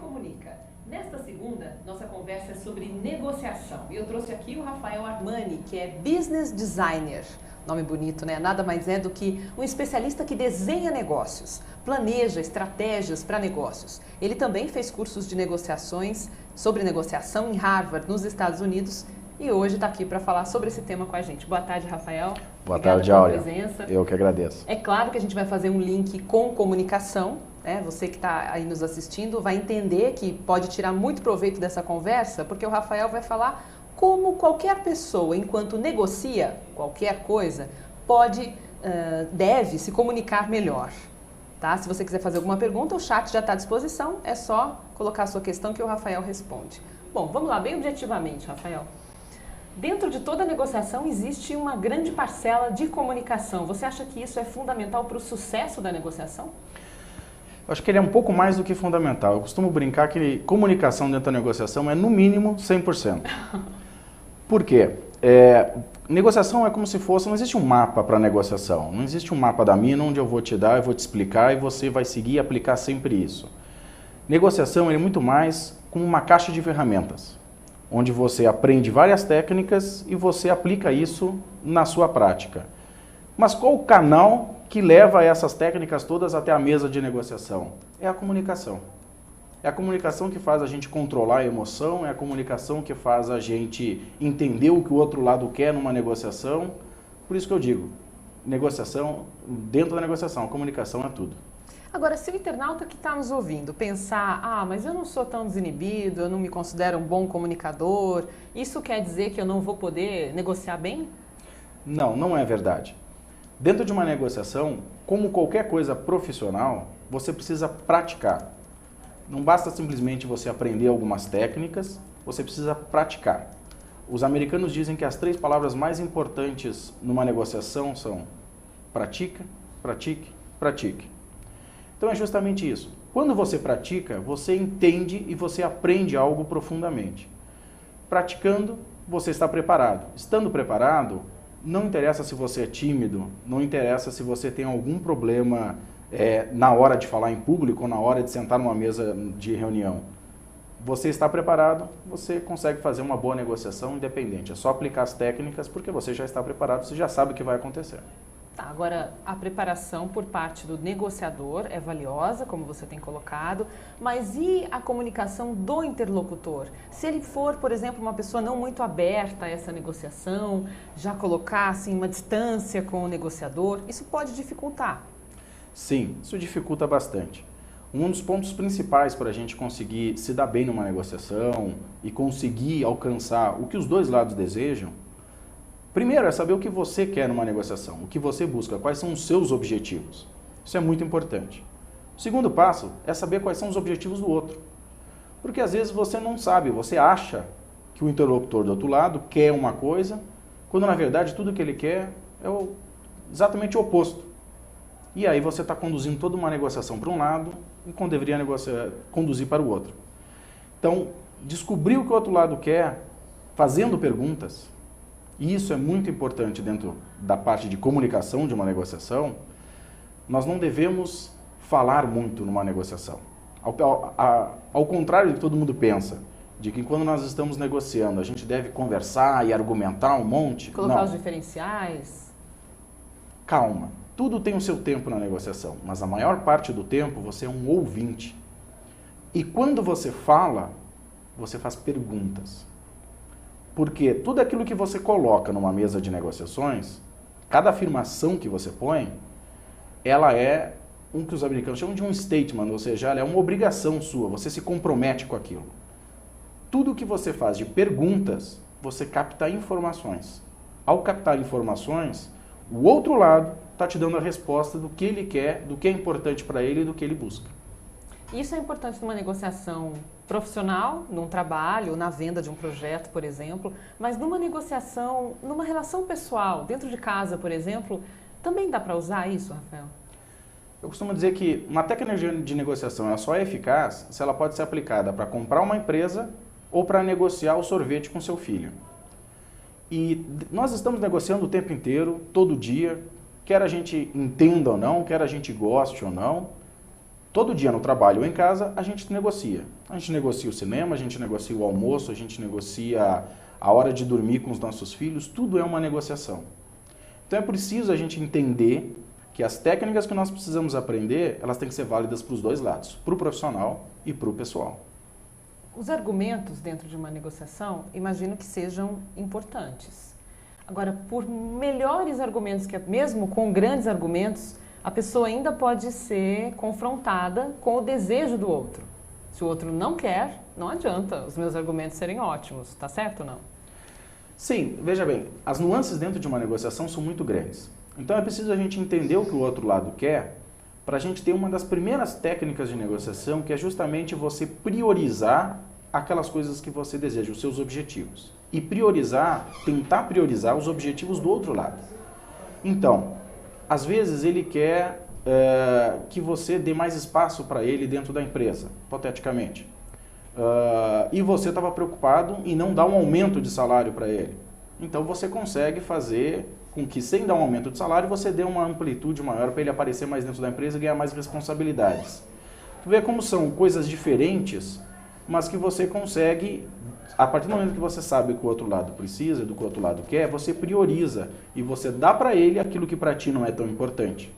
Comunica. Nesta segunda, nossa conversa é sobre negociação. E eu trouxe aqui o Rafael Armani, que é Business Designer. Nome bonito, né? Nada mais é do que um especialista que desenha negócios, planeja estratégias para negócios. Ele também fez cursos de negociações, sobre negociação em Harvard, nos Estados Unidos, e hoje está aqui para falar sobre esse tema com a gente. Boa tarde, Rafael. Boa tarde, Áurea. Presença. Eu que agradeço. É claro que a gente vai fazer um link com comunicação, né? Você que está aí nos assistindo vai entender que pode tirar muito proveito dessa conversa, porque o Rafael vai falar como qualquer pessoa, enquanto negocia qualquer coisa, deve se comunicar melhor. Tá? Se você quiser fazer alguma pergunta, o chat já está à disposição, é só colocar a sua questão que o Rafael responde. Bom, vamos lá, bem objetivamente, Rafael. Dentro de toda negociação existe uma grande parcela de comunicação. Você acha que isso é fundamental para o sucesso da negociação? Eu acho que ele é um pouco mais do que fundamental. Eu costumo brincar que comunicação dentro da negociação é no mínimo 100%. Por quê? Negociação é como se fosse, não existe um mapa para negociação, não existe um mapa da mina onde eu vou te dar, eu vou te explicar e você vai seguir e aplicar sempre isso. Negociação é muito mais como uma caixa de ferramentas, onde você aprende várias técnicas e você aplica isso na sua prática. Mas qual o canal que leva essas técnicas todas até a mesa de negociação? É a comunicação. É a comunicação que faz a gente controlar a emoção, é a comunicação que faz a gente entender o que o outro lado quer numa negociação. Por isso que eu digo, negociação, dentro da negociação, a comunicação é tudo. Agora, se o internauta que está nos ouvindo pensar, mas eu não sou tão desinibido, eu não me considero um bom comunicador, isso quer dizer que eu não vou poder negociar bem? Não, não é verdade. Dentro de uma negociação, como qualquer coisa profissional, você precisa praticar. Não basta simplesmente você aprender algumas técnicas, você precisa praticar. Os americanos dizem que as 3 palavras mais importantes numa negociação são pratica, pratique, pratique. Então é justamente isso. Quando você pratica, você entende e você aprende algo profundamente. Praticando, você está preparado. Estando preparado, não interessa se você é tímido, não interessa se você tem algum problema na hora de falar em público ou na hora de sentar numa mesa de reunião. Você está preparado, você consegue fazer uma boa negociação independente. É só aplicar as técnicas porque você já está preparado, você já sabe o que vai acontecer. Tá, agora, a preparação por parte do negociador é valiosa, como você tem colocado, mas e a comunicação do interlocutor? Se ele for, por exemplo, uma pessoa não muito aberta a essa negociação, já colocar assim, uma distância com o negociador, isso pode dificultar? Sim, isso dificulta bastante. Um dos pontos principais para a gente conseguir se dar bem numa negociação e conseguir alcançar o que os dois lados desejam, primeiro é saber o que você quer numa negociação, o que você busca, quais são os seus objetivos. Isso é muito importante. O segundo passo é saber quais são os objetivos do outro. Porque às vezes você não sabe, você acha que o interlocutor do outro lado quer uma coisa, quando na verdade tudo que ele quer é exatamente o oposto. E aí você está conduzindo toda uma negociação para um lado, enquanto deveria conduzir para o outro. Então, descobrir o que o outro lado quer, fazendo perguntas, e isso é muito importante dentro da parte de comunicação de uma negociação, nós não devemos falar muito numa negociação. Ao contrário do que todo mundo pensa, de que quando nós estamos negociando, a gente deve conversar e argumentar um monte. Colocar os diferenciais. Calma. Tudo tem o seu tempo na negociação, mas a maior parte do tempo você é um ouvinte. E quando você fala, você faz perguntas. Porque tudo aquilo que você coloca numa mesa de negociações, cada afirmação que você põe, ela é o que os americanos chamam de um statement, ou seja, ela é uma obrigação sua, você se compromete com aquilo. Tudo que você faz de perguntas, você capta informações. Ao captar informações, o outro lado está te dando a resposta do que ele quer, do que é importante para ele e do que ele busca. Isso é importante numa negociação profissional, num trabalho, na venda de um projeto, por exemplo, mas numa negociação, numa relação pessoal, dentro de casa, por exemplo, também dá para usar isso, Rafael? Eu costumo dizer que uma técnica de negociação ela só é eficaz se ela pode ser aplicada para comprar uma empresa ou para negociar o sorvete com seu filho. E nós estamos negociando o tempo inteiro, todo dia, quer a gente entenda ou não, quer a gente goste ou não, todo dia no trabalho ou em casa a gente negocia. A gente negocia o cinema, a gente negocia o almoço, a gente negocia a hora de dormir com os nossos filhos, tudo é uma negociação. Então é preciso a gente entender que as técnicas que nós precisamos aprender, elas têm que ser válidas para os dois lados, para o profissional e para o pessoal. Os argumentos dentro de uma negociação, imagino que sejam importantes. Agora, por melhores argumentos, mesmo com grandes argumentos, a pessoa ainda pode ser confrontada com o desejo do outro. Se o outro não quer, não adianta os meus argumentos serem ótimos, tá certo ou não? Sim, veja bem, as nuances dentro de uma negociação são muito grandes. Então é preciso a gente entender o que o outro lado quer, para a gente ter uma das primeiras técnicas de negociação, que é justamente você priorizar aquelas coisas que você deseja, os seus objetivos. E tentar priorizar os objetivos do outro lado. Então, às vezes ele quer que você dê mais espaço para ele dentro da empresa, hipoteticamente. E você estava preocupado em não dar um aumento de salário para ele. Então você consegue fazer com que, sem dar um aumento de salário, você dê uma amplitude maior para ele aparecer mais dentro da empresa e ganhar mais responsabilidades. Tu vê como são coisas diferentes, mas que você consegue, a partir do momento que você sabe o que o outro lado precisa, do que o outro lado quer, você prioriza e você dá para ele aquilo que para ti não é tão importante.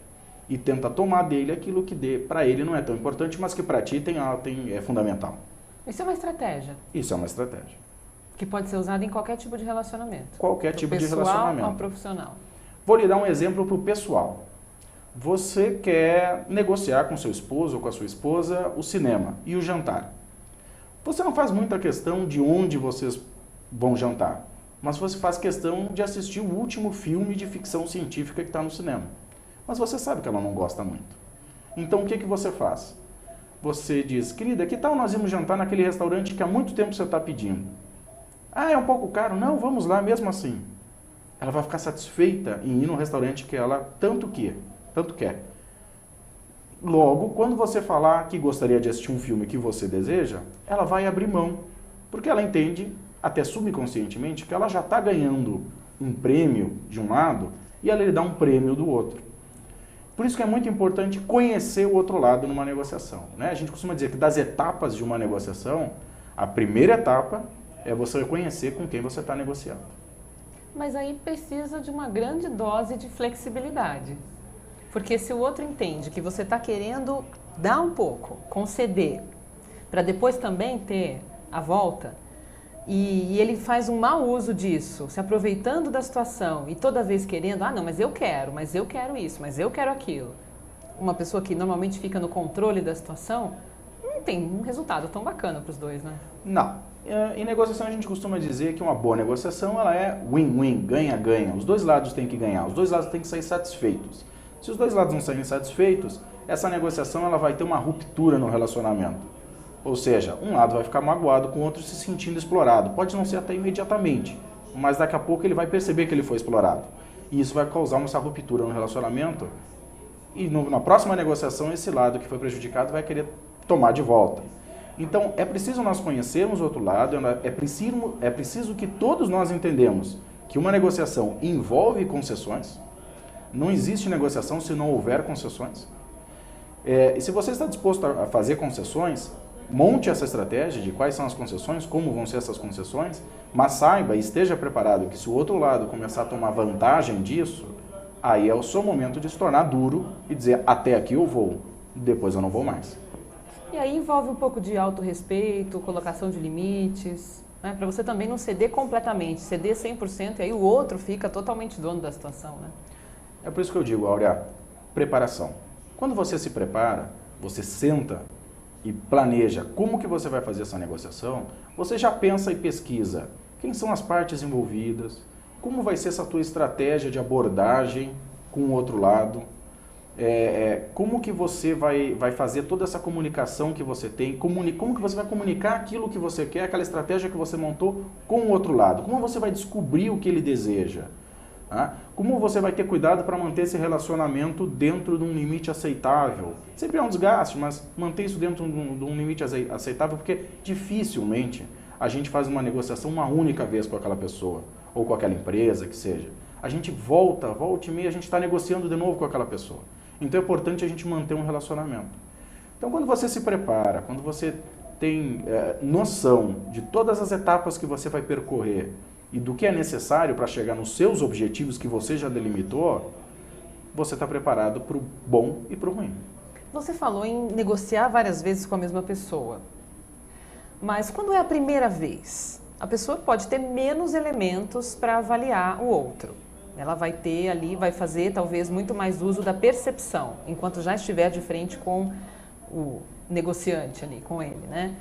E tenta tomar dele aquilo que para ele não é tão importante, mas que para ti é fundamental. Isso é uma estratégia. Isso é uma estratégia. Que pode ser usada em qualquer tipo de relacionamento. Qualquer tipo de relacionamento. Pessoal ou profissional. Vou lhe dar um exemplo para o pessoal. Você quer negociar com seu esposo ou com a sua esposa o cinema e o jantar. Você não faz muita questão de onde vocês vão jantar, mas você faz questão de assistir o último filme de ficção científica que está no cinema. Mas você sabe que ela não gosta muito. Então o que você faz? Você diz, querida, que tal nós irmos jantar naquele restaurante que há muito tempo você está pedindo? Ah, é um pouco caro? Não, vamos lá mesmo assim. Ela vai ficar satisfeita em ir no restaurante que ela tanto quer. Logo, quando você falar que gostaria de assistir um filme que você deseja, ela vai abrir mão, porque ela entende, até subconscientemente, que ela já está ganhando um prêmio de um lado e ela lhe dá um prêmio do outro. Por isso que é muito importante conhecer o outro lado numa negociação, né? A gente costuma dizer que das etapas de uma negociação, a primeira etapa é você conhecer com quem você está negociando. Mas aí precisa de uma grande dose de flexibilidade. Porque se o outro entende que você está querendo dar um pouco, conceder, para depois também ter a volta, e ele faz um mau uso disso, se aproveitando da situação e toda vez querendo, não, mas eu quero isso, mas eu quero aquilo. Uma pessoa que normalmente fica no controle da situação, não tem um resultado tão bacana para os dois, né? Não. Em negociação a gente costuma dizer que uma boa negociação ela é win-win, ganha-ganha. Os dois lados têm que ganhar, os dois lados têm que sair satisfeitos. Se os dois lados não saírem satisfeitos, essa negociação ela vai ter uma ruptura no relacionamento. Ou seja, um lado vai ficar magoado com o outro se sentindo explorado. Pode não ser até imediatamente, mas daqui a pouco ele vai perceber que ele foi explorado. E isso vai causar essa ruptura no relacionamento. E na próxima negociação, esse lado que foi prejudicado vai querer tomar de volta. Então, é preciso nós conhecermos o outro lado, é preciso que todos nós entendamos que uma negociação envolve concessões. Não existe negociação se não houver concessões. E se você está disposto a fazer concessões, monte essa estratégia de quais são as concessões, como vão ser essas concessões, mas saiba e esteja preparado que se o outro lado começar a tomar vantagem disso, aí é o seu momento de se tornar duro e dizer, até aqui eu vou, depois eu não vou mais. E aí envolve um pouco de autorrespeito, colocação de limites, né? Para você também não ceder completamente, ceder 100% e aí o outro fica totalmente dono da situação, né? É por isso que eu digo, Áurea, preparação. Quando você se prepara, você senta e planeja como que você vai fazer essa negociação, você já pensa e pesquisa quem são as partes envolvidas, como vai ser essa tua estratégia de abordagem com o outro lado, como que você vai fazer toda essa comunicação que você tem, como que você vai comunicar aquilo que você quer, aquela estratégia que você montou com o outro lado, como você vai descobrir o que ele deseja. Como você vai ter cuidado para manter esse relacionamento dentro de um limite aceitável? Sempre é um desgaste, mas manter isso dentro de um limite aceitável, porque dificilmente a gente faz uma negociação uma única vez com aquela pessoa, ou com aquela empresa, que seja. A gente volta e meia, a gente está negociando de novo com aquela pessoa. Então é importante a gente manter um relacionamento. Então quando você se prepara, quando você tem noção de todas as etapas que você vai percorrer e do que é necessário para chegar nos seus objetivos que você já delimitou, você está preparado para o bom e para o ruim. Você falou em negociar várias vezes com a mesma pessoa. Mas quando é a primeira vez, a pessoa pode ter menos elementos para avaliar o outro. Ela vai ter ali, vai fazer talvez muito mais uso da percepção, enquanto já estiver de frente com o negociante ali, com ele, né?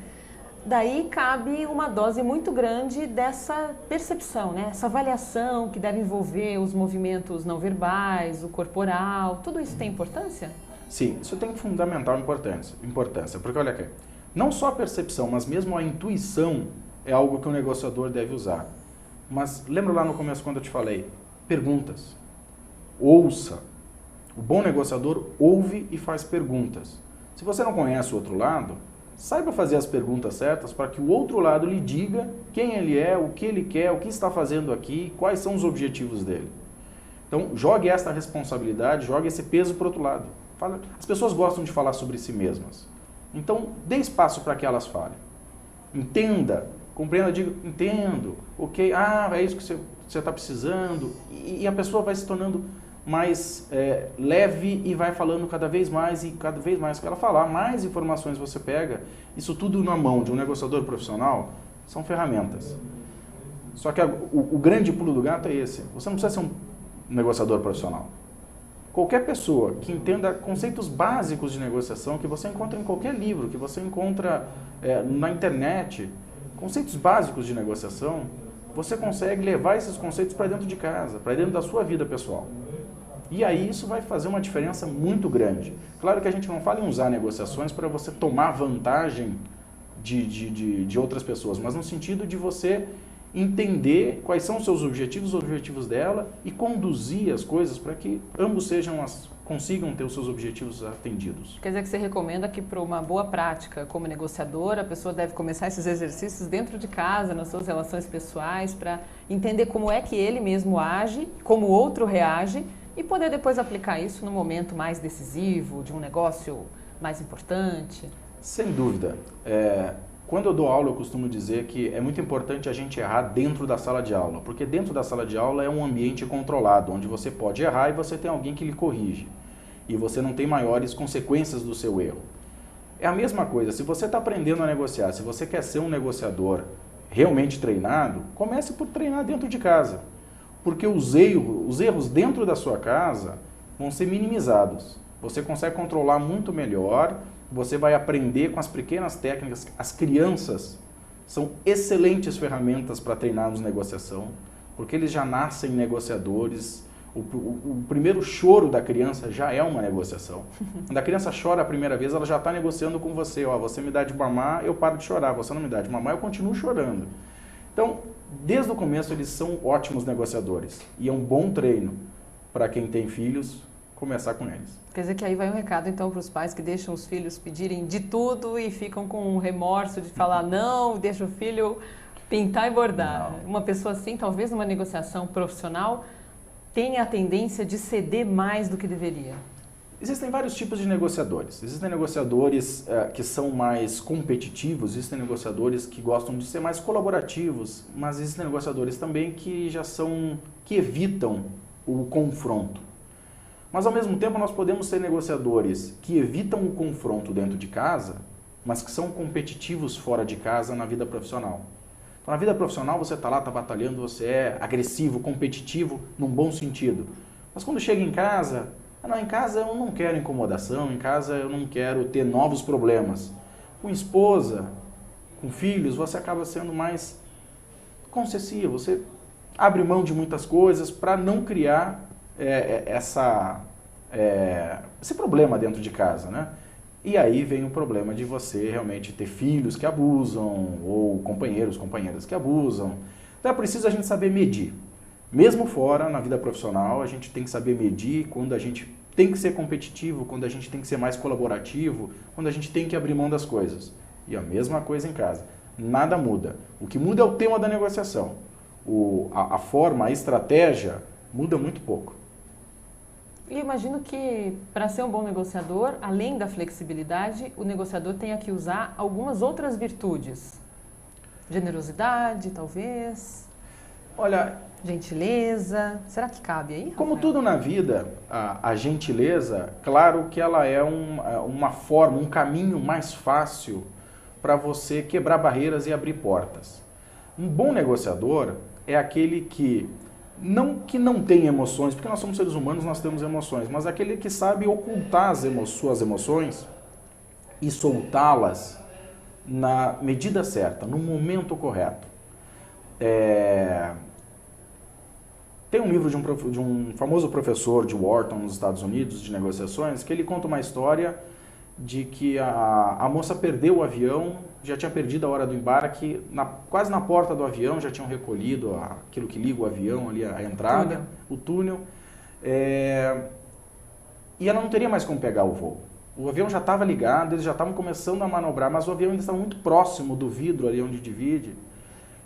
Daí cabe uma dose muito grande dessa percepção, né? Essa avaliação que deve envolver os movimentos não verbais, o corporal, tudo isso tem importância? Sim, isso tem fundamental importância, porque olha aqui, não só a percepção, mas mesmo a intuição é algo que o negociador deve usar. Mas lembra lá no começo quando eu te falei, perguntas, ouça. O bom negociador ouve e faz perguntas. Se você não conhece o outro lado, saiba fazer as perguntas certas para que o outro lado lhe diga quem ele é, o que ele quer, o que está fazendo aqui, quais são os objetivos dele. Então, jogue esta responsabilidade, jogue esse peso para o outro lado. As pessoas gostam de falar sobre si mesmas. Então, dê espaço para que elas falem. Entenda, compreenda, diga, entendo, ok, é isso que você está precisando. E a pessoa vai se tornando mais leve e vai falando cada vez mais e cada vez mais que ela falar, mais informações você pega. Isso tudo na mão de um negociador profissional são ferramentas. Só que o grande pulo do gato é esse. Você não precisa ser um negociador profissional. Qualquer pessoa que entenda conceitos básicos de negociação que você encontra em qualquer livro, que você encontra na internet, conceitos básicos de negociação, você consegue levar esses conceitos para dentro de casa, para dentro da sua vida pessoal. E aí isso vai fazer uma diferença muito grande. Claro que a gente não fala em usar negociações para você tomar vantagem de outras pessoas, mas no sentido de você entender quais são os seus objetivos, os objetivos dela e conduzir as coisas para que ambos consigam ter os seus objetivos atendidos. Quer dizer que você recomenda que para uma boa prática como negociador, a pessoa deve começar esses exercícios dentro de casa, nas suas relações pessoais, para entender como é que ele mesmo age, como o outro reage e poder depois aplicar isso no momento mais decisivo, de um negócio mais importante? Sem dúvida. Quando eu dou aula, eu costumo dizer que é muito importante a gente errar dentro da sala de aula, porque dentro da sala de aula é um ambiente controlado, onde você pode errar e você tem alguém que lhe corrige. E você não tem maiores consequências do seu erro. É a mesma coisa, se você está aprendendo a negociar, se você quer ser um negociador realmente treinado, comece por treinar dentro de casa. Porque os erros dentro da sua casa vão ser minimizados. Você consegue controlar muito melhor. Você vai aprender com as pequenas técnicas. As crianças são excelentes ferramentas para treinarmos negociação, porque eles já nascem negociadores. O primeiro choro da criança já é uma negociação. Quando a criança chora a primeira vez, ela já está negociando com você. Você me dá de mamar, eu paro de chorar. Você não me dá de mamar, eu continuo chorando. Então, desde o começo, eles são ótimos negociadores. E é um bom treino para quem tem filhos começar com eles. Quer dizer que aí vai um recado, então, para os pais que deixam os filhos pedirem de tudo e ficam com um remorso de falar não, deixa o filho pintar e bordar. Não. Uma pessoa assim, talvez numa negociação profissional, tenha a tendência de ceder mais do que deveria. Existem vários tipos de negociadores. Existem negociadores que são mais competitivos, existem negociadores que gostam de ser mais colaborativos, mas existem negociadores também que evitam o confronto. Mas, ao mesmo tempo, nós podemos ser negociadores que evitam o confronto dentro de casa, mas que são competitivos fora de casa na vida profissional. Então, na vida profissional, você está lá, está batalhando, você é agressivo, competitivo, num bom sentido. Mas quando chega em casa, em casa eu não quero incomodação, em casa eu não quero ter novos problemas. Com esposa, com filhos, você acaba sendo mais concessivo, você abre mão de muitas coisas para não criar esse problema dentro de casa, né? E aí vem o problema de você realmente ter filhos que abusam ou companheiras que abusam. Então é preciso a gente saber medir. Mesmo fora, na vida profissional, a gente tem que saber medir quando a gente tem que ser competitivo, quando a gente tem que ser mais colaborativo, quando a gente tem que abrir mão das coisas. E a mesma coisa em casa. Nada muda. O que muda é o tema da negociação. A forma, a estratégia muda muito pouco. E eu imagino que, para ser um bom negociador, além da flexibilidade, o negociador tenha que usar algumas outras virtudes. Generosidade, talvez. Olha, gentileza. Será que cabe aí, Rafael? Como tudo na vida, a gentileza, claro que ela é uma forma, um caminho mais fácil para você quebrar barreiras e abrir portas. Um bom negociador é aquele que não tem emoções, porque nós somos seres humanos, nós temos emoções, mas aquele que sabe ocultar suas emoções e soltá-las na medida certa, no momento correto. Tem um livro de um famoso professor de Wharton, nos Estados Unidos, de negociações, que ele conta uma história de que a moça perdeu o avião, já tinha perdido a hora do embarque, quase na porta do avião já tinham recolhido aquilo que liga o avião, ali a entrada, o túnel, e ela não teria mais como pegar o voo. O avião já estava ligado, eles já estavam começando a manobrar, mas o avião ainda estava muito próximo do vidro ali onde divide.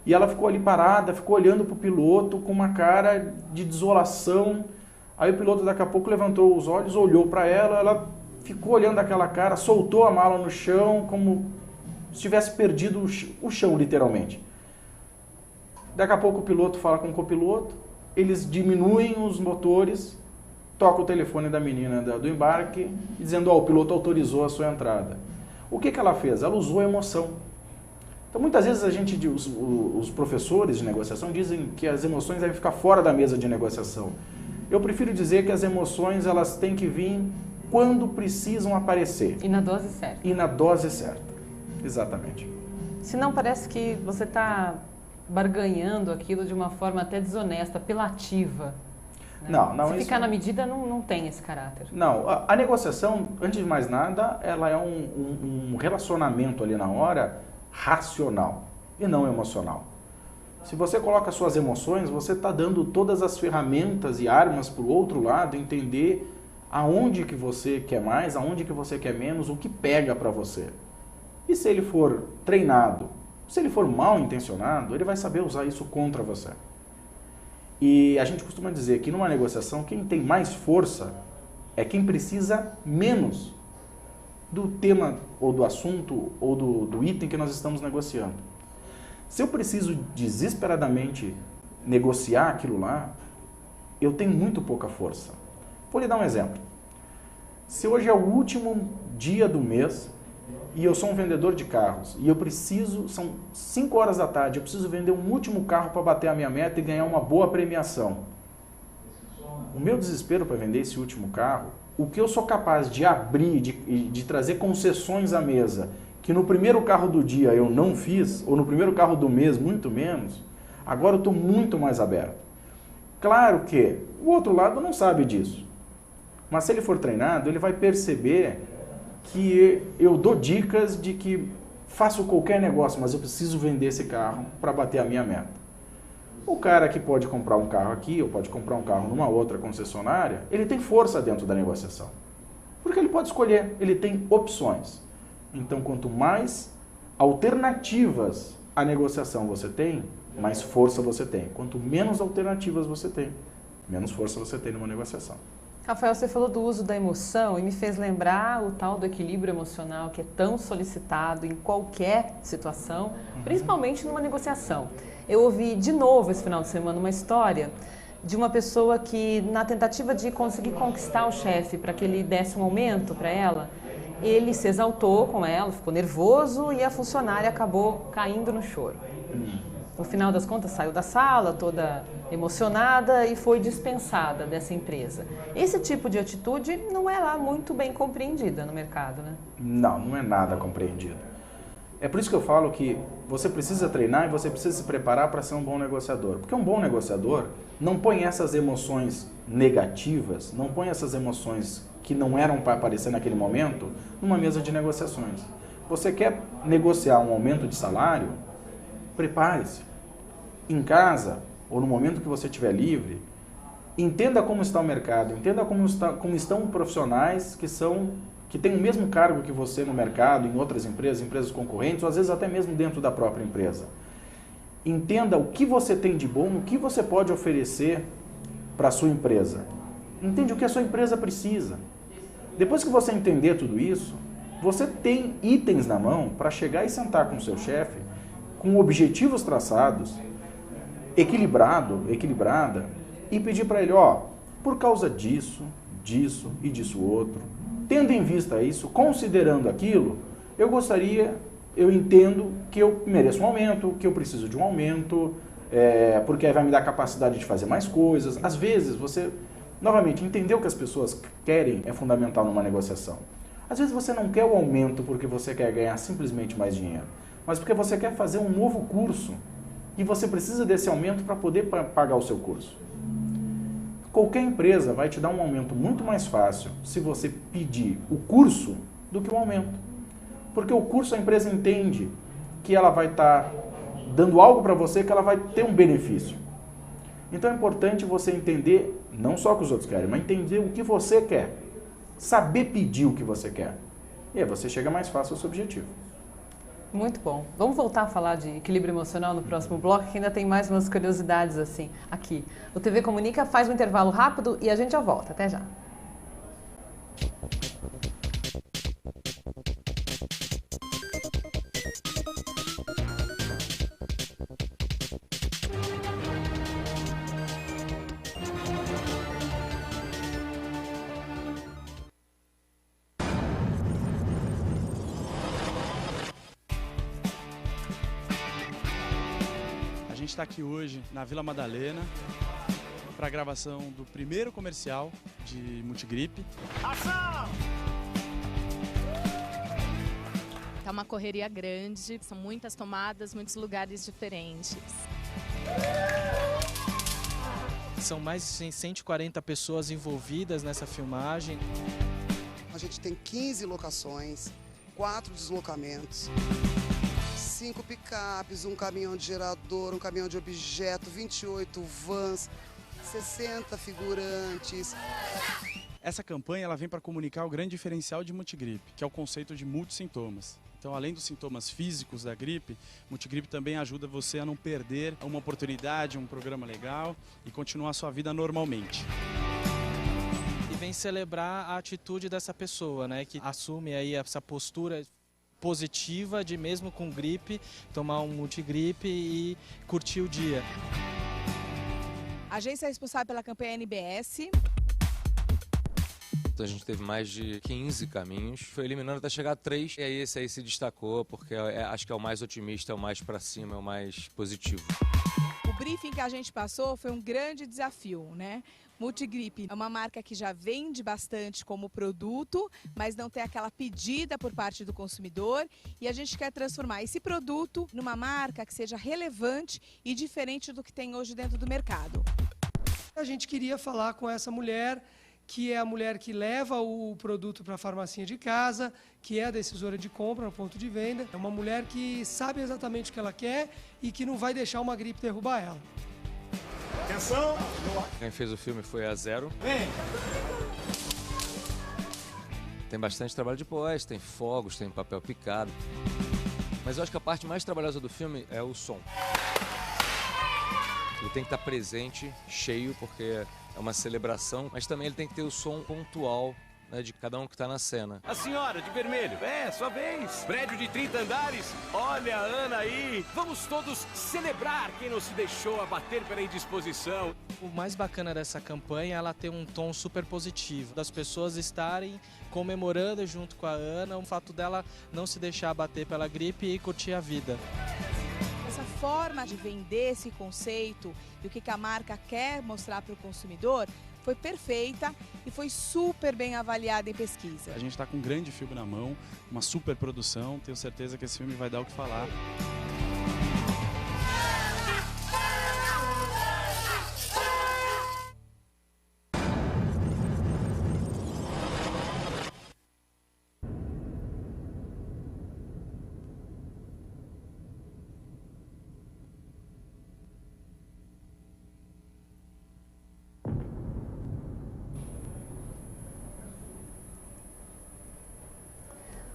E ela ficou ali parada, ficou olhando para o piloto com uma cara de desolação. Aí o piloto daqui a pouco levantou os olhos, olhou para ela ficou olhando aquela cara, soltou a mala no chão como se tivesse perdido o chão, literalmente. Daqui a pouco o piloto fala com o copiloto, eles diminuem os motores, toca o telefone da menina do embarque, dizendo, o piloto autorizou a sua entrada. O que ela fez? Ela usou a emoção. Então, muitas vezes os professores de negociação dizem que as emoções devem ficar fora da mesa de negociação. Eu prefiro dizer que as emoções elas têm que vir quando precisam aparecer. E na dose certa. E na dose certa, exatamente. Senão parece que você está barganhando aquilo de uma forma até desonesta, apelativa. Né? Não, se ficar na medida, não tem esse caráter. Não, a negociação, antes de mais nada, ela é um relacionamento ali na hora racional e não emocional. Se você coloca suas emoções, você está dando todas as ferramentas e armas para o outro lado entender aonde que você quer mais, aonde que você quer menos, o que pega para você. E se ele for treinado, se ele for mal intencionado, ele vai saber usar isso contra você. E a gente costuma dizer que numa negociação, quem tem mais força é quem precisa menos do tema ou do assunto ou do item que nós estamos negociando. Se eu preciso desesperadamente negociar aquilo lá, eu tenho muito pouca força. Vou lhe dar um exemplo. Se hoje é o último dia do mês e eu sou um vendedor de carros e são 5 horas da tarde, eu preciso vender um último carro para bater a minha meta e ganhar uma boa premiação. O meu desespero para vender esse último carro, o que eu sou capaz de abrir, de trazer concessões à mesa, que no primeiro carro do dia eu não fiz, ou no primeiro carro do mês muito menos, agora eu estou muito mais aberto. Claro que o outro lado não sabe disso, mas se ele for treinado, ele vai perceber que eu dou dicas de que faço qualquer negócio, mas eu preciso vender esse carro para bater a minha meta. O cara que pode comprar um carro aqui, ou pode comprar um carro numa outra concessionária, ele tem força dentro da negociação. Porque ele pode escolher, ele tem opções. Então, quanto mais alternativas à negociação você tem, mais força você tem. Quanto menos alternativas você tem, menos força você tem numa negociação. Rafael, você falou do uso da emoção e me fez lembrar o tal do equilíbrio emocional que é tão solicitado em qualquer situação, principalmente numa negociação. Eu ouvi de novo esse final de semana uma história de uma pessoa que, na tentativa de conseguir conquistar o chefe para que ele desse um aumento para ela, ele se exaltou com ela, ficou nervoso e a funcionária acabou caindo no choro. No final das contas, saiu da sala toda emocionada e foi dispensada dessa empresa. Esse tipo de atitude não é lá muito bem compreendida no mercado, né? Não é nada compreendido. É por isso que eu falo que você precisa treinar e você precisa se preparar para ser um bom negociador. Porque um bom negociador não põe essas emoções negativas, não põe essas emoções que não eram para aparecer naquele momento numa mesa de negociações. Você quer negociar um aumento de salário? Prepare-se. Em casa, ou no momento que você estiver livre, entenda como está o mercado, entenda como estão profissionais que têm o mesmo cargo que você no mercado, em outras empresas concorrentes, ou às vezes até mesmo dentro da própria empresa. Entenda o que você tem de bom, o que você pode oferecer para a sua empresa. Entende o que a sua empresa precisa. Depois que você entender tudo isso, você tem itens na mão para chegar e sentar com o seu chefe, com objetivos traçados, equilibrada, e pedir para ele, por causa disso, disso e disso outro, tendo em vista isso, considerando aquilo, eu entendo que eu mereço um aumento, que eu preciso de um aumento, porque aí vai me dar capacidade de fazer mais coisas. Às vezes, novamente, entender o que as pessoas querem é fundamental numa negociação. Às vezes você não quer o aumento porque você quer ganhar simplesmente mais dinheiro, mas porque você quer fazer um novo curso e você precisa desse aumento para poder pagar o seu curso. Qualquer empresa vai te dar um aumento muito mais fácil se você pedir o curso do que o aumento. Porque o curso a empresa entende que ela vai estar dando algo para você que ela vai ter um benefício. Então é importante você entender, não só o que os outros querem, mas entender o que você quer. Saber pedir o que você quer. E aí você chega mais fácil ao seu objetivo. Muito bom. Vamos voltar a falar de equilíbrio emocional no próximo bloco, que ainda tem mais umas curiosidades assim aqui. O TV Comunica faz um intervalo rápido e a gente já volta. Até já. A gente está aqui hoje na Vila Madalena para a gravação do primeiro comercial de Multigripe. Ação! Tá uma correria grande, são muitas tomadas, muitos lugares diferentes. São mais de 140 pessoas envolvidas nessa filmagem. A gente tem 15 locações, 4 deslocamentos, 5 picapes, um caminhão de gerador, um caminhão de objeto, 28 vans, 60 figurantes. Essa campanha ela vem para comunicar o grande diferencial de Multigripe, que é o conceito de multissintomas. Então, além dos sintomas físicos da gripe, Multigripe também ajuda você a não perder uma oportunidade, um programa legal e continuar a sua vida normalmente. E vem celebrar a atitude dessa pessoa, né, que assume aí essa postura positiva de, mesmo com gripe, tomar um Multigripe e curtir o dia. A agência é responsável pela campanha NBS. A gente teve mais de 15 caminhos, foi eliminando até chegar a 3, e aí esse aí se destacou, porque acho que é o mais otimista, é o mais pra cima, é o mais positivo. O briefing que a gente passou foi um grande desafio, né? Multigripe é uma marca que já vende bastante como produto, mas não tem aquela pedida por parte do consumidor, e a gente quer transformar esse produto numa marca que seja relevante e diferente do que tem hoje dentro do mercado. A gente queria falar com essa mulher, que é a mulher que leva o produto para a farmacinha de casa, que é a decisora de compra no ponto de venda. É uma mulher que sabe exatamente o que ela quer e que não vai deixar uma gripe derrubar ela. Atenção! Quem fez o filme foi a Zero. Vem! Tem bastante trabalho de pós, tem fogos, tem papel picado. Mas eu acho que a parte mais trabalhosa do filme é o som. Ele tem que estar presente, cheio, porque é uma celebração, mas também ele tem que ter o som pontual, né, de cada um que está na cena. A senhora de vermelho, sua vez. Prédio de 30 andares, olha a Ana aí. Vamos todos celebrar quem não se deixou abater pela indisposição. O mais bacana dessa campanha, ela tem um tom super positivo, das pessoas estarem comemorando junto com a Ana, o fato dela não se deixar abater pela gripe e curtir a vida. Essa forma de vender esse conceito e o que a marca quer mostrar para o consumidor foi perfeita e foi super bem avaliada em pesquisa. A gente está com um grande filme na mão, uma super produção, tenho certeza que esse filme vai dar o que falar.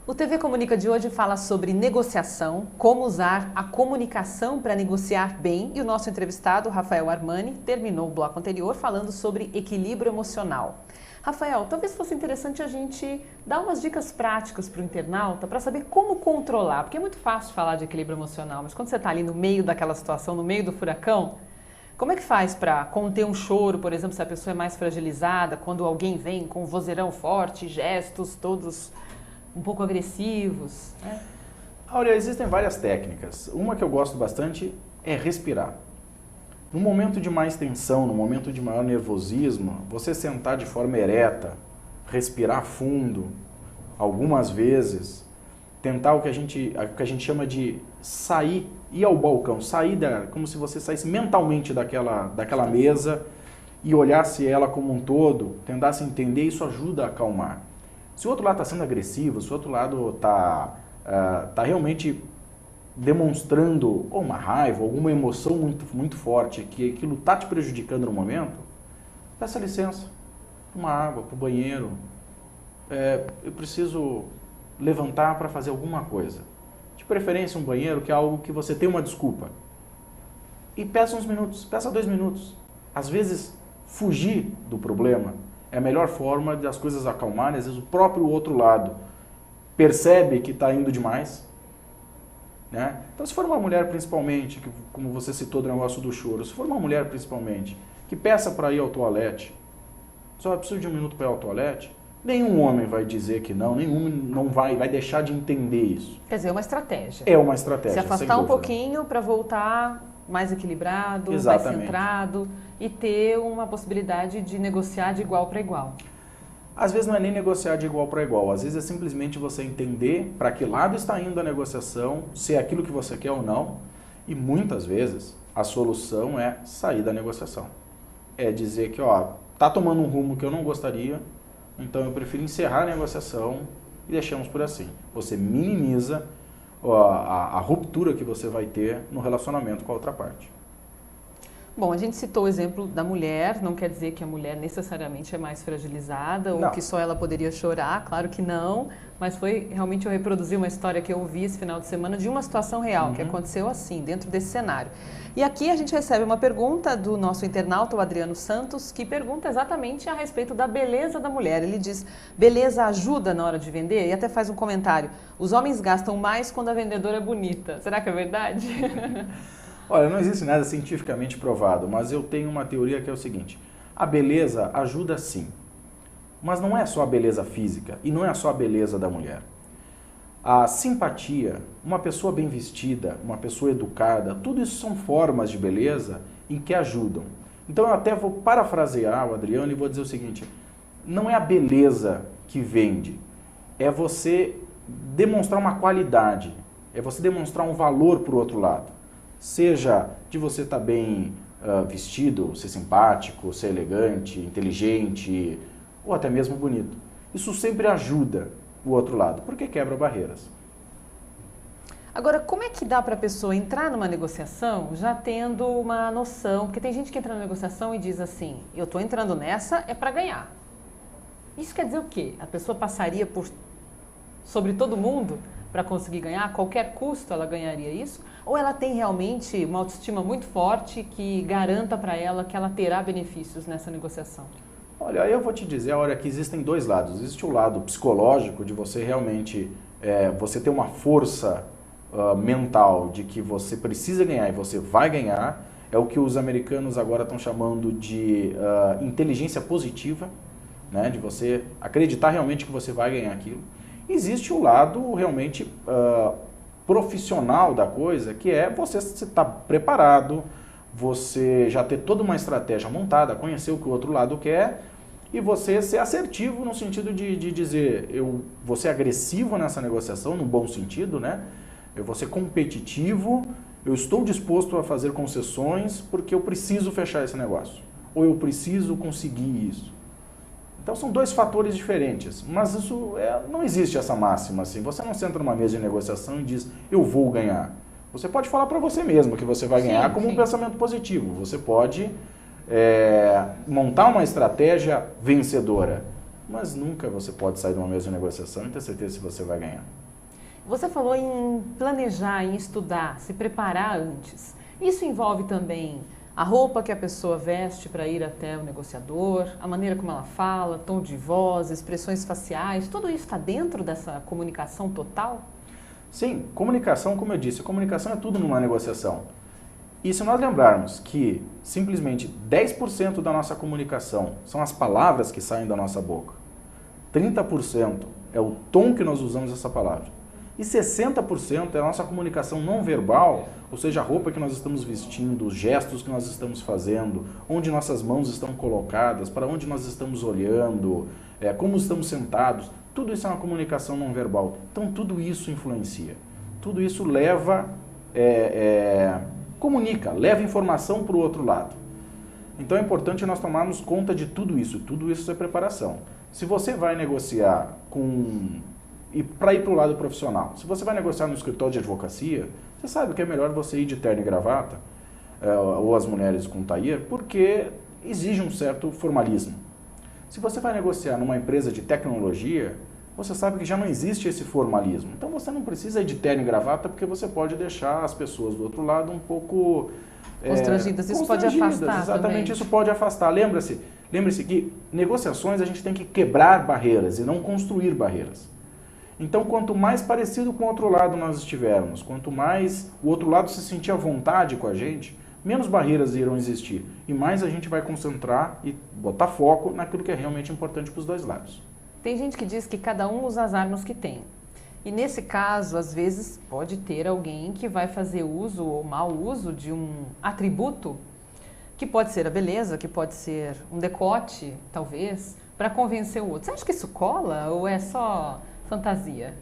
O TV Comunica de hoje fala sobre negociação, como usar a comunicação para negociar bem, e o nosso entrevistado, Rafael Armani, terminou o bloco anterior falando sobre equilíbrio emocional. Rafael, talvez fosse interessante a gente dar umas dicas práticas para o internauta para saber como controlar, porque é muito fácil falar de equilíbrio emocional, mas quando você está ali no meio daquela situação, no meio do furacão, como é que faz para conter um choro, por exemplo, se a pessoa é mais fragilizada, quando alguém vem com um vozeirão forte, gestos todos um pouco agressivos, né? Olha, existem várias técnicas. Uma que eu gosto bastante é respirar. No momento de mais tensão, no momento de maior nervosismo, você sentar de forma ereta, respirar fundo, algumas vezes, tentar o que a gente chama de sair, ir ao balcão, como se você saísse mentalmente daquela mesa e olhasse ela como um todo, tentasse entender, isso ajuda a acalmar. Se o outro lado está sendo agressivo, se o outro lado está realmente demonstrando uma raiva, alguma emoção muito, muito forte, que aquilo está te prejudicando no momento, peça licença, uma água, para o banheiro, eu preciso levantar para fazer alguma coisa. De preferência um banheiro, que é algo que você tem uma desculpa. E peça uns minutos, peça 2 minutos. Às vezes, fugir do problema é a melhor forma de as coisas acalmarem. Às vezes o próprio outro lado percebe que está indo demais, né? Então, se for uma mulher principalmente, que, como você citou do negócio do choro, se for uma mulher principalmente que peça para ir ao toalete, só preciso de 1 minuto para ir ao toalete, nenhum homem vai dizer que não, nenhum não vai deixar de entender isso. Quer dizer, é uma estratégia. É uma estratégia. Se afastar um pouquinho para voltar mais equilibrado, exatamente, mais centrado e ter uma possibilidade de negociar de igual para igual. Às vezes não é nem negociar de igual para igual, às vezes é simplesmente você entender para que lado está indo a negociação, se é aquilo que você quer ou não, e muitas vezes a solução é sair da negociação. É dizer que, tá tomando um rumo que eu não gostaria, então eu prefiro encerrar a negociação e deixamos por assim. Você minimiza a ruptura que você vai ter no relacionamento com a outra parte. Bom, a gente citou o exemplo da mulher, não quer dizer que a mulher necessariamente é mais fragilizada ou que só ela poderia chorar, claro que não, mas realmente eu reproduzi uma história que eu ouvi esse final de semana de uma situação real, que aconteceu assim, dentro desse cenário. E aqui a gente recebe uma pergunta do nosso internauta, o Adriano Santos, que pergunta exatamente a respeito da beleza da mulher. Ele diz, beleza ajuda na hora de vender? E até faz um comentário, os homens gastam mais quando a vendedora é bonita. Será que é verdade? Olha, não existe nada cientificamente provado, mas eu tenho uma teoria que é o seguinte, a beleza ajuda sim, mas não é só a beleza física e não é só a beleza da mulher. A simpatia, uma pessoa bem vestida, uma pessoa educada, tudo isso são formas de beleza em que ajudam. Então eu até vou parafrasear o Adriano e vou dizer o seguinte, não é a beleza que vende, é você demonstrar uma qualidade, é você demonstrar um valor para o outro lado. Seja de você estar bem vestido, ser simpático, ser elegante, inteligente ou até mesmo bonito. Isso sempre ajuda o outro lado, porque quebra barreiras. Agora, como é que dá para a pessoa entrar numa negociação já tendo uma noção? Porque tem gente que entra na negociação e diz assim, eu estou entrando nessa é para ganhar. Isso quer dizer o quê? A pessoa passaria sobre todo mundo para conseguir ganhar? A qualquer custo ela ganharia isso? Ou ela tem realmente uma autoestima muito forte que garanta para ela que ela terá benefícios nessa negociação? Olha, eu vou te dizer, olha, que existem 2 lados. Existe o lado psicológico de você realmente, você ter uma força mental de que você precisa ganhar e você vai ganhar. É o que os americanos agora estão chamando de inteligência positiva, né? De você acreditar realmente que você vai ganhar aquilo. Existe o lado realmente profissional da coisa, que é você estar preparado, você já ter toda uma estratégia montada, conhecer o que o outro lado quer e você ser assertivo no sentido de dizer, eu vou ser agressivo nessa negociação, no bom sentido, né? Eu vou ser competitivo, eu estou disposto a fazer concessões porque eu preciso fechar esse negócio, ou eu preciso conseguir isso. Então são 2 fatores diferentes, mas isso não existe essa máxima assim. Você não senta numa mesa de negociação e diz, eu vou ganhar. Você pode falar para você mesmo que você vai ganhar como um pensamento positivo. Você pode montar uma estratégia vencedora, mas nunca você pode sair de uma mesa de negociação e ter certeza se você vai ganhar. Você falou em planejar, em estudar, se preparar antes. Isso envolve também a roupa que a pessoa veste para ir até o negociador, a maneira como ela fala, tom de voz, expressões faciais, tudo isso está dentro dessa comunicação total? Sim, comunicação, como eu disse, comunicação é tudo numa negociação. E se nós lembrarmos que simplesmente 10% da nossa comunicação são as palavras que saem da nossa boca, 30% é o tom que nós usamos essa palavra, e 60% é a nossa comunicação não verbal, ou seja, a roupa que nós estamos vestindo, os gestos que nós estamos fazendo, onde nossas mãos estão colocadas, para onde nós estamos olhando, como estamos sentados, tudo isso é uma comunicação não verbal. Então tudo isso influencia, tudo isso leva, comunica, leva informação para o outro lado. Então é importante nós tomarmos conta de tudo isso é preparação. Se você vai negociar para ir para o lado profissional, se você vai negociar no escritório de advocacia, você sabe que é melhor você ir de terno e gravata, ou as mulheres com tailleur, porque exige um certo formalismo. Se você vai negociar numa empresa de tecnologia, você sabe que já não existe esse formalismo. Então você não precisa ir de terno e gravata, porque você pode deixar as pessoas do outro lado um pouco constrangidas. Isso pode afastar. Exatamente, também. Isso pode afastar. Lembre-se que negociações a gente tem que quebrar barreiras e não construir barreiras. Então, quanto mais parecido com o outro lado nós estivermos, quanto mais o outro lado se sentir à vontade com a gente, menos barreiras irão existir e mais a gente vai concentrar e botar foco naquilo que é realmente importante para os dois lados. Tem gente que diz que cada um usa as armas que tem. E nesse caso, às vezes, pode ter alguém que vai fazer uso ou mau uso de um atributo, que pode ser a beleza, que pode ser um decote, talvez, para convencer o outro. Você acha que isso cola ou é só fantasia?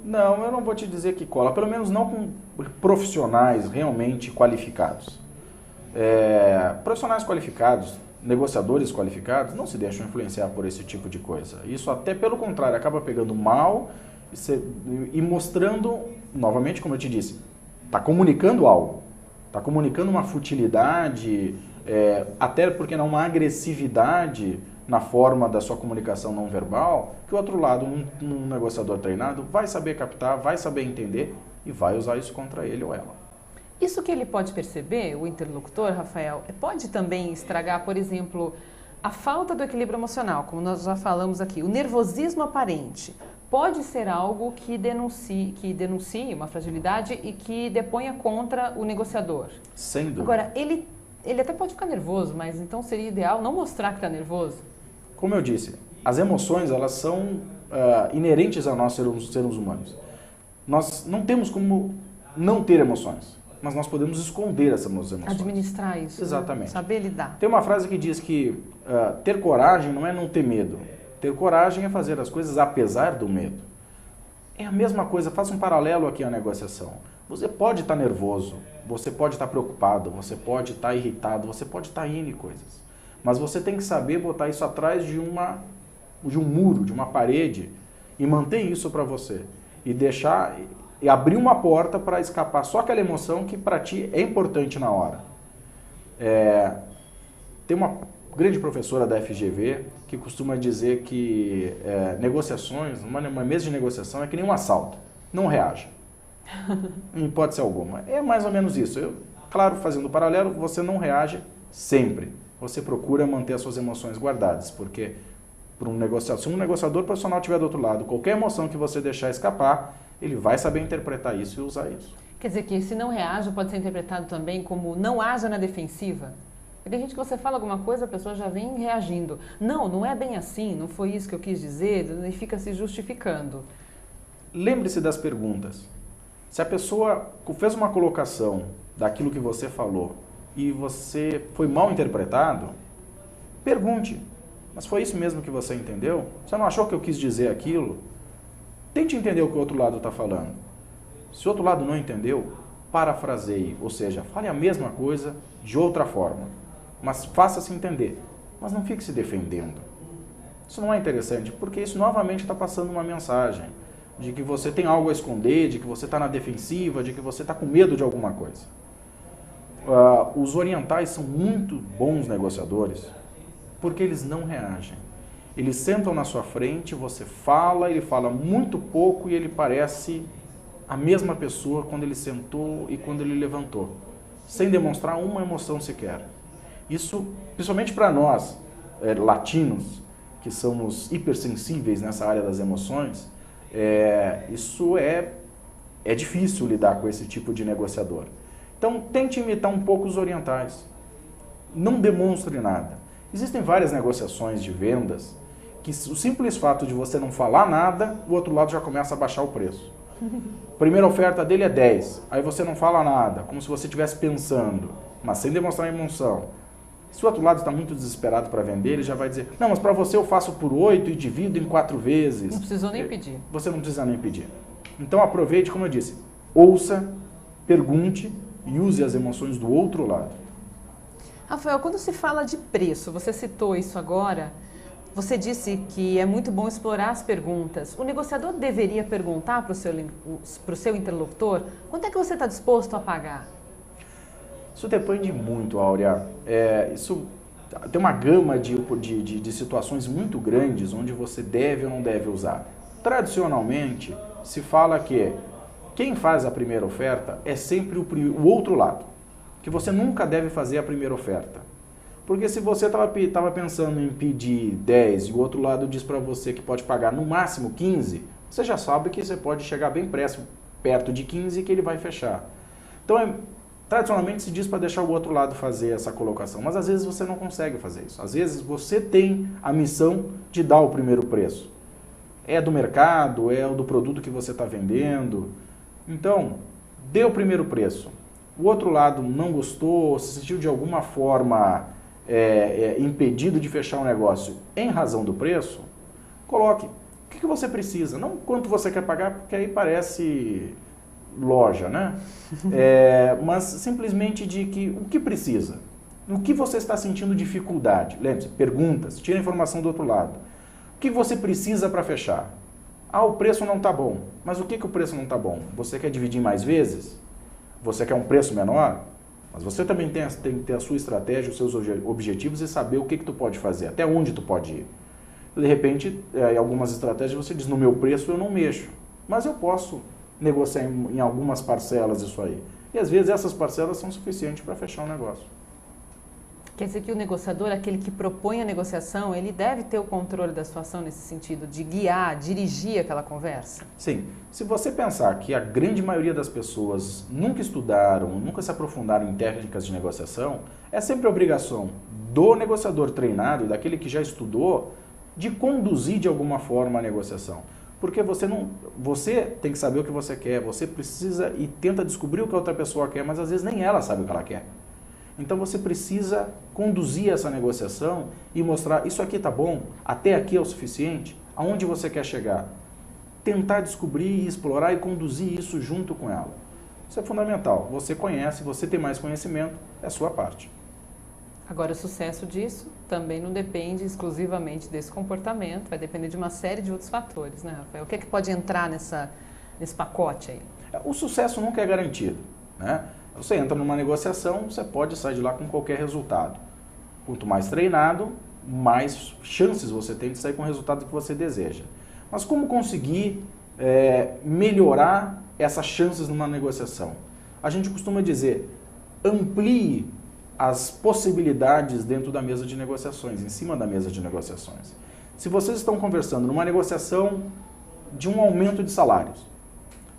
Não, eu não vou te dizer que cola, pelo menos não com profissionais realmente qualificados. Profissionais qualificados, negociadores qualificados, não se deixam influenciar por esse tipo de coisa. Isso até pelo contrário, acaba pegando mal e mostrando, novamente como eu te disse, está comunicando algo, está comunicando uma futilidade, até porque não uma agressividade na forma da sua comunicação não verbal, que o outro lado, um negociador treinado, vai saber captar, vai saber entender e vai usar isso contra ele ou ela. Isso que ele pode perceber, o interlocutor, Rafael, pode também estragar, por exemplo, a falta do equilíbrio emocional, como nós já falamos aqui, o nervosismo aparente. Pode ser algo que denuncie uma fragilidade e que deponha contra o negociador. Sem dúvida. Agora, ele até pode ficar nervoso, mas então seria ideal não mostrar que está nervoso? Como eu disse, as emoções elas são inerentes a nós seres humanos. Nós não temos como não ter emoções, mas nós podemos esconder essas emoções. Administrar isso. Exatamente. Né? Saber lidar. Tem uma frase que diz que ter coragem não é não ter medo. Ter coragem é fazer as coisas apesar do medo. É a mesma coisa, faça um paralelo aqui à negociação. Você pode estar nervoso, você pode estar preocupado, você pode estar irritado, você pode estar N coisas. Mas você tem que saber botar isso atrás de um muro, de uma parede e manter isso para você. E abrir uma porta para escapar só aquela emoção que para ti é importante na hora. Tem uma grande professora da FGV que costuma dizer que negociações, uma mesa de negociação é que nem um assalto, não reaja. Em hipótese alguma. É mais ou menos isso. Claro, fazendo paralelo, você não reage sempre. Você procura manter as suas emoções guardadas, porque se um negociador profissional estiver do outro lado, qualquer emoção que você deixar escapar, ele vai saber interpretar isso e usar isso. Quer dizer que se não reaja pode ser interpretado também como não haja na defensiva? Tem gente que você fala alguma coisa, a pessoa já vem reagindo. Não é bem assim, não foi isso que eu quis dizer, e fica se justificando. Lembre-se das perguntas. Se a pessoa fez uma colocação daquilo que você falou e você foi mal interpretado, pergunte. Mas foi isso mesmo que você entendeu? Você não achou que eu quis dizer aquilo? Tente entender o que o outro lado está falando. Se o outro lado não entendeu, parafraseie, ou seja, fale a mesma coisa de outra forma, mas faça-se entender. Mas não fique se defendendo. Isso não é interessante, porque isso novamente está passando uma mensagem de que você tem algo a esconder, de que você está na defensiva, de que você está com medo de alguma coisa. Os orientais são muito bons negociadores porque eles não reagem. Eles sentam na sua frente, você fala, ele fala muito pouco e ele parece a mesma pessoa quando ele sentou e quando ele levantou, sem demonstrar uma emoção sequer. Isso, principalmente para nós, latinos, que somos hipersensíveis nessa área das emoções, isso é difícil lidar com esse tipo de negociador. Então, tente imitar um pouco os orientais. Não demonstre nada. Existem várias negociações de vendas que o simples fato de você não falar nada, o outro lado já começa a baixar o preço. A primeira oferta dele é 10, aí você não fala nada, como se você estivesse pensando, mas sem demonstrar emoção. Se o outro lado está muito desesperado para vender, ele já vai dizer, não, mas para você eu faço por 8 e divido em 4 vezes. Não precisou nem pedir. Você não precisa nem pedir. Então aproveite, como eu disse, ouça, pergunte e use as emoções do outro lado. Rafael, quando se fala de preço, você citou isso agora, você disse que é muito bom explorar as perguntas. O negociador deveria perguntar para o seu interlocutor quanto é que você está disposto a pagar? Isso depende muito, Áurea. Isso tem uma gama de situações muito grandes onde você deve ou não deve usar. Tradicionalmente, se fala que quem faz a primeira oferta é sempre o outro lado, que você nunca deve fazer a primeira oferta. Porque se você estava pensando em pedir 10 e o outro lado diz para você que pode pagar no máximo 15, você já sabe que você pode chegar bem perto de 15 e que ele vai fechar. Então, tradicionalmente se diz para deixar o outro lado fazer essa colocação, mas às vezes você não consegue fazer isso. Às vezes você tem a missão de dar o primeiro preço. É do mercado, é do produto que você está vendendo. Então, dê o primeiro preço. O outro lado não gostou, se sentiu de alguma forma impedido de fechar um negócio em razão do preço, coloque. O que você precisa? Não quanto você quer pagar, porque aí parece loja, né? Mas simplesmente de o que precisa. No que você está sentindo dificuldade. Lembre-se, perguntas, tira a informação do outro lado. O que você precisa para fechar? O preço não está bom. Mas o que o preço não está bom? Você quer dividir em mais vezes? Você quer um preço menor? Mas você também tem que ter a sua estratégia, os seus objetivos e saber o que tu pode fazer, até onde tu pode ir. De repente, em algumas estratégias você diz, no meu preço eu não mexo, mas eu posso negociar em algumas parcelas isso aí. E às vezes essas parcelas são suficientes para fechar o negócio. Quer dizer que o negociador, aquele que propõe a negociação, ele deve ter o controle da situação nesse sentido, de guiar, dirigir aquela conversa? Sim. Se você pensar que a grande maioria das pessoas nunca estudaram, nunca se aprofundaram em técnicas de negociação, é sempre a obrigação do negociador treinado, daquele que já estudou, de conduzir de alguma forma a negociação. Porque você tem que saber o que você quer, você precisa e tenta descobrir o que a outra pessoa quer, mas às vezes nem ela sabe o que ela quer. Então você precisa conduzir essa negociação e mostrar, isso aqui tá bom, até aqui é o suficiente, aonde você quer chegar. Tentar descobrir, explorar e conduzir isso junto com ela. Isso é fundamental. Você conhece, você tem mais conhecimento, é a sua parte. Agora, o sucesso disso também não depende exclusivamente desse comportamento, vai depender de uma série de outros fatores, né, Rafael? O que é que pode entrar nesse pacote aí? O sucesso nunca é garantido, né? Você entra numa negociação, você pode sair de lá com qualquer resultado. Quanto mais treinado, mais chances você tem de sair com o resultado que você deseja. Mas como conseguir melhorar essas chances numa negociação? A gente costuma dizer, amplie as possibilidades dentro da mesa de negociações, em cima da mesa de negociações. Se vocês estão conversando numa negociação de um aumento de salários,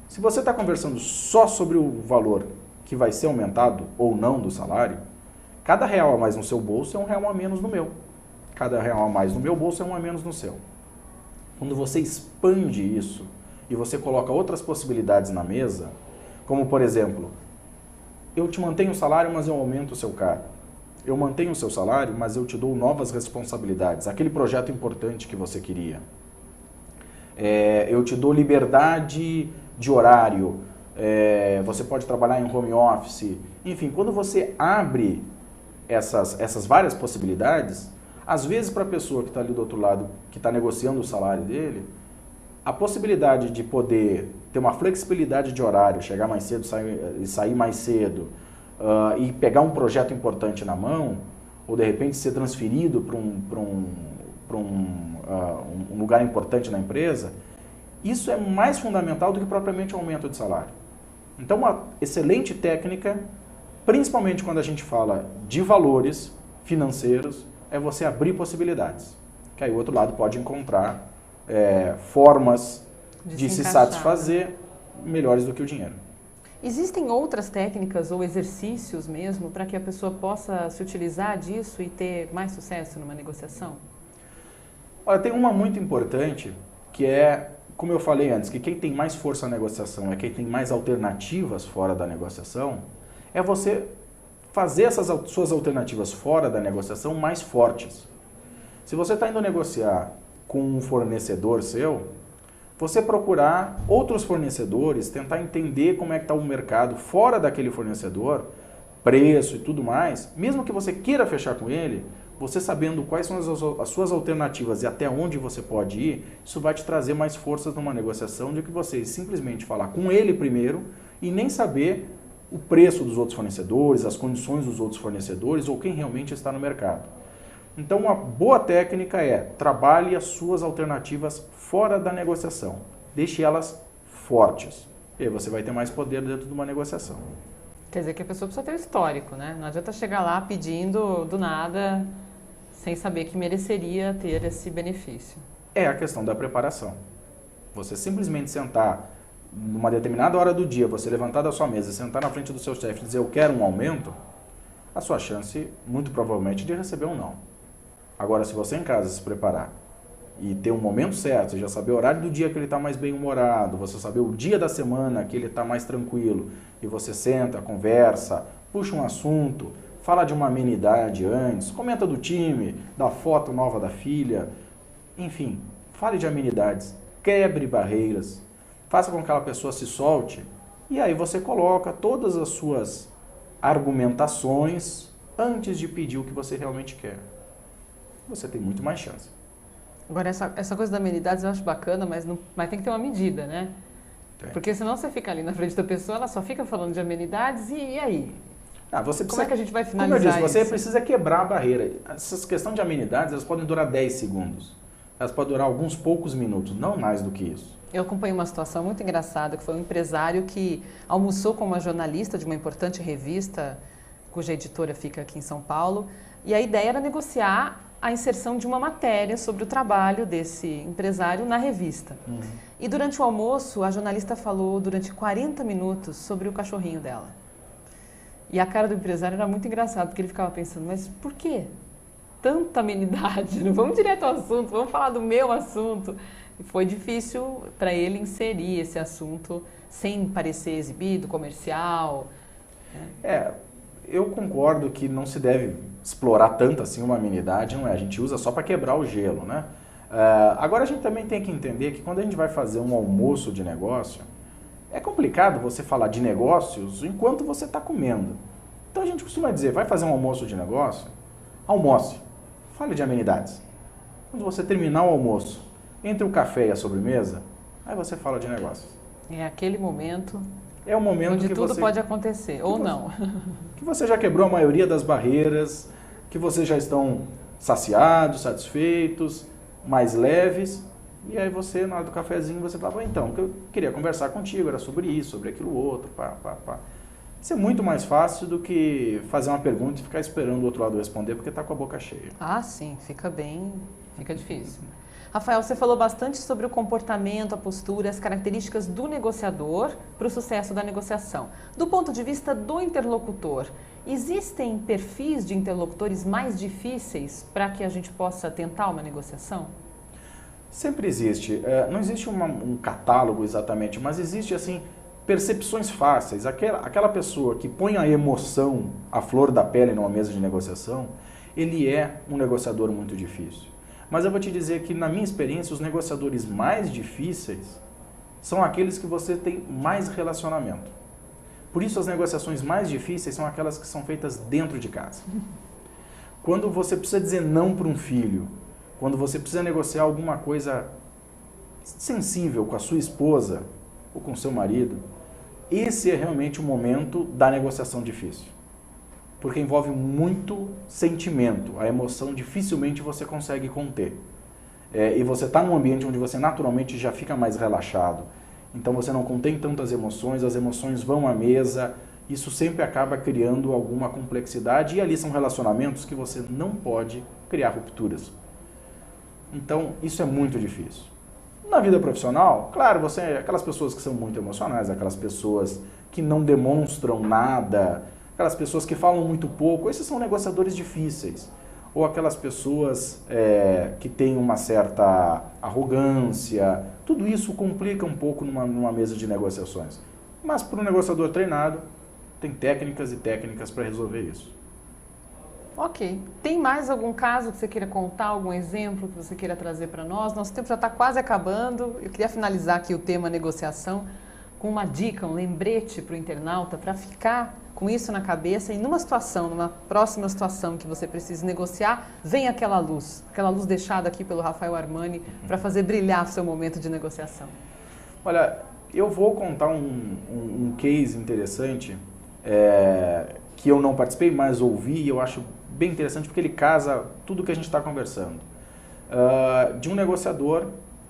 se você está conversando só sobre o valor que vai ser aumentado ou não do salário, cada real a mais no seu bolso é um real a menos no meu. Cada real a mais no meu bolso é um a menos no seu. Quando você expande isso e você coloca outras possibilidades na mesa, como por exemplo, eu te mantenho o salário, mas eu aumento o seu cargo. Eu mantenho o seu salário, mas eu te dou novas responsabilidades. Aquele projeto importante que você queria. Eu te dou liberdade de horário. Você pode trabalhar em home office. Enfim, quando você abre essas várias possibilidades, às vezes para a pessoa que está ali do outro lado, que está negociando o salário dele, a possibilidade de poder ter uma flexibilidade de horário, chegar mais cedo e sair mais cedo, e pegar um projeto importante na mão, ou de repente ser transferido para um lugar importante na empresa, isso é mais fundamental do que propriamente o aumento de salário. Então, uma excelente técnica, principalmente quando a gente fala de valores financeiros, é você abrir possibilidades. Que aí o outro lado pode encontrar formas de se satisfazer melhores do que o dinheiro. Existem outras técnicas ou exercícios mesmo para que a pessoa possa se utilizar disso e ter mais sucesso numa negociação? Olha, tem uma muito importante que é, como eu falei antes, que quem tem mais força na negociação é quem tem mais alternativas fora da negociação, é você fazer essas suas alternativas fora da negociação mais fortes. Se você está indo negociar com um fornecedor seu, você procurar outros fornecedores, tentar entender como é que está o mercado fora daquele fornecedor, preço e tudo mais, mesmo que você queira fechar com ele, você sabendo quais são as suas alternativas e até onde você pode ir, isso vai te trazer mais forças numa negociação do que você simplesmente falar com ele primeiro e nem saber o preço dos outros fornecedores, as condições dos outros fornecedores ou quem realmente está no mercado. Então, uma boa técnica é trabalhe as suas alternativas fora da negociação. Deixe elas fortes. E aí você vai ter mais poder dentro de uma negociação. Quer dizer que a pessoa precisa ter o histórico, né? Não adianta chegar lá pedindo do nada, sem saber que mereceria ter esse benefício. É a questão da preparação. Você simplesmente sentar numa determinada hora do dia, você levantar da sua mesa, sentar na frente do seu chefe e dizer eu quero um aumento, a sua chance, muito provavelmente, de receber um não. Agora, se você em casa se preparar e ter um momento certo, você já saber o horário do dia que ele está mais bem-humorado, você saber o dia da semana que ele está mais tranquilo, e você senta, conversa, puxa um assunto, fala de uma amenidade antes, comenta do time, da foto nova da filha, enfim, fale de amenidades, quebre barreiras, faça com que aquela pessoa se solte, e aí você coloca todas as suas argumentações antes de pedir o que você realmente quer. Você tem muito mais chance. Agora, essa coisa da amenidades eu acho bacana, mas tem que ter uma medida, né? Tem. Porque senão você fica ali na frente da pessoa, ela só fica falando de amenidades e aí? Você precisa, como é que a gente vai finalizar como eu disse, você isso? precisa quebrar a barreira. Essas questões de amenidades, elas podem durar 10 segundos. Elas podem durar alguns poucos minutos, não mais do que isso. Eu acompanhei uma situação muito engraçada, que foi um empresário que almoçou com uma jornalista de uma importante revista, cuja editora fica aqui em São Paulo, e a ideia era negociar a inserção de uma matéria sobre o trabalho desse empresário na revista. E durante o almoço, a jornalista falou durante 40 minutos sobre o cachorrinho dela. E a cara do empresário era muito engraçada, porque ele ficava pensando, mas por quê? Tanta amenidade, não vamos direto ao assunto, vamos falar do meu assunto. E foi difícil para ele inserir esse assunto sem parecer exibido, comercial. Eu concordo que não se deve explorar tanto assim uma amenidade, não é? A gente usa só para quebrar o gelo, né? Agora a gente também tem que entender que quando a gente vai fazer um almoço de negócio, é complicado você falar de negócios enquanto você está comendo. Então a gente costuma dizer, vai fazer um almoço de negócio? Almoce. Fale de amenidades. Quando você terminar o almoço, entre o café e a sobremesa, aí você fala de negócios. É aquele momento... É o momento onde que tudo você, pode acontecer, ou não. Que você já quebrou a maioria das barreiras, que vocês já estão saciados, satisfeitos, mais leves, e aí você, na hora do cafezinho, você fala, então, o que eu queria conversar contigo era sobre isso, sobre aquilo outro, Isso é muito mais fácil do que fazer uma pergunta e ficar esperando o outro lado responder, porque está com a boca cheia. Ah, sim, fica difícil. Rafael, você falou bastante sobre o comportamento, a postura, as características do negociador para o sucesso da negociação. Do ponto de vista do interlocutor, existem perfis de interlocutores mais difíceis para que a gente possa tentar uma negociação? Sempre existe. Não existe um catálogo exatamente, mas existe assim percepções fáceis. Aquela pessoa que põe a emoção à flor da pele numa mesa de negociação, ele é um negociador muito difícil. Mas eu vou te dizer que, na minha experiência, os negociadores mais difíceis são aqueles que você tem mais relacionamento. Por isso, as negociações mais difíceis são aquelas que são feitas dentro de casa. Quando você precisa dizer não para um filho, quando você precisa negociar alguma coisa sensível com a sua esposa ou com o seu marido, esse é realmente o momento da negociação difícil. Porque envolve muito sentimento, a emoção dificilmente você consegue conter. e você está num ambiente onde você naturalmente já fica mais relaxado. Então você não contém tantas emoções, as emoções vão à mesa, isso sempre acaba criando alguma complexidade e ali são relacionamentos que você não pode criar rupturas. Então isso é muito difícil. Na vida profissional, claro, aquelas pessoas que são muito emocionais, aquelas pessoas que não demonstram nada, aquelas pessoas que falam muito pouco, esses são negociadores difíceis. Ou aquelas pessoas que têm uma certa arrogância, tudo isso complica um pouco numa mesa de negociações. Mas para um negociador treinado, tem técnicas e técnicas para resolver isso. Ok. Tem mais algum caso que você queira contar, algum exemplo que você queira trazer para nós? Nosso tempo já está quase acabando. Eu queria finalizar aqui o tema negociação com uma dica, um lembrete para o internauta, para ficar com isso na cabeça e numa situação, numa próxima situação que você precise negociar, vem aquela luz deixada aqui pelo Rafael Armani para fazer brilhar o seu momento de negociação. Olha, eu vou contar um case interessante que eu não participei, mas ouvi e eu acho bem interessante porque ele casa tudo que a gente está conversando. De um negociador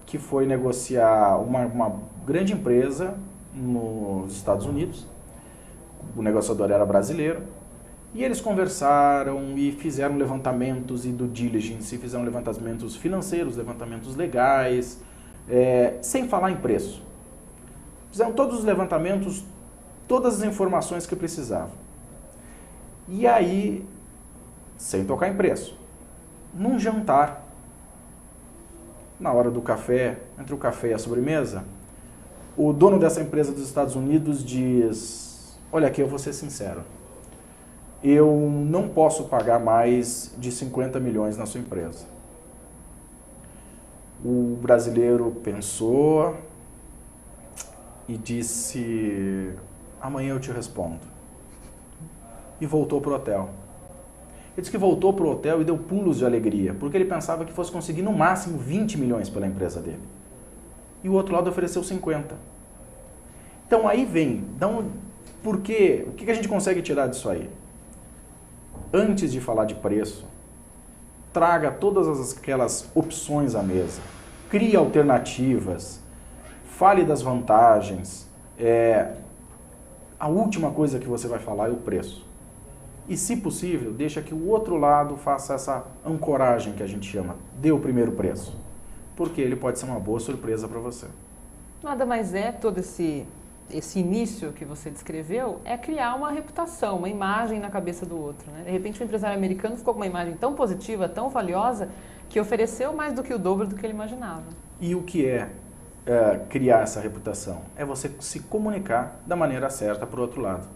que foi negociar uma grande empresa nos Estados Unidos. O negociador era brasileiro e eles conversaram e fizeram levantamentos e due diligence, fizeram levantamentos financeiros, levantamentos legais, sem falar em preço. Fizeram todos os levantamentos, todas as informações que precisavam. E aí, sem tocar em preço, num jantar, na hora do café, entre o café e a sobremesa, o dono dessa empresa dos Estados Unidos diz: olha aqui, eu vou ser sincero, eu não posso pagar mais de 50 milhões na sua empresa. O brasileiro pensou e disse: amanhã eu te respondo. E voltou para o hotel. Ele disse que voltou para o hotel e deu pulos de alegria, porque ele pensava que fosse conseguir no máximo 20 milhões pela empresa dele. E o outro lado ofereceu 50. Então aí vem, por quê? O que a gente consegue tirar disso aí? Antes de falar de preço, traga todas aquelas opções à mesa, crie alternativas, fale das vantagens. A última coisa que você vai falar é o preço. E, se possível, deixa que o outro lado faça essa ancoragem que a gente chama, dê o primeiro preço. Porque ele pode ser uma boa surpresa para você. Nada mais todo esse início que você descreveu é criar uma reputação, uma imagem na cabeça do outro, né? De repente o empresário americano ficou com uma imagem tão positiva, tão valiosa, que ofereceu mais do que o dobro do que ele imaginava. E o que é criar essa reputação? É você se comunicar da maneira certa para o outro lado.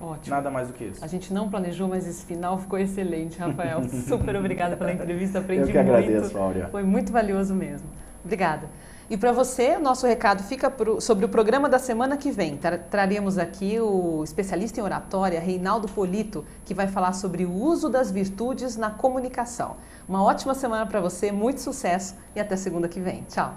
Ótimo. Nada mais do que isso. A gente não planejou, mas esse final ficou excelente, Rafael. Super obrigada pela entrevista, aprendi muito. Eu que agradeço, Áurea. Foi muito valioso mesmo. Obrigada. E para você, nosso recado fica sobre o programa da semana que vem. Traremos aqui o especialista em oratória, Reinaldo Polito, que vai falar sobre o uso das virtudes na comunicação. Uma ótima semana para você, muito sucesso e até segunda que vem. Tchau.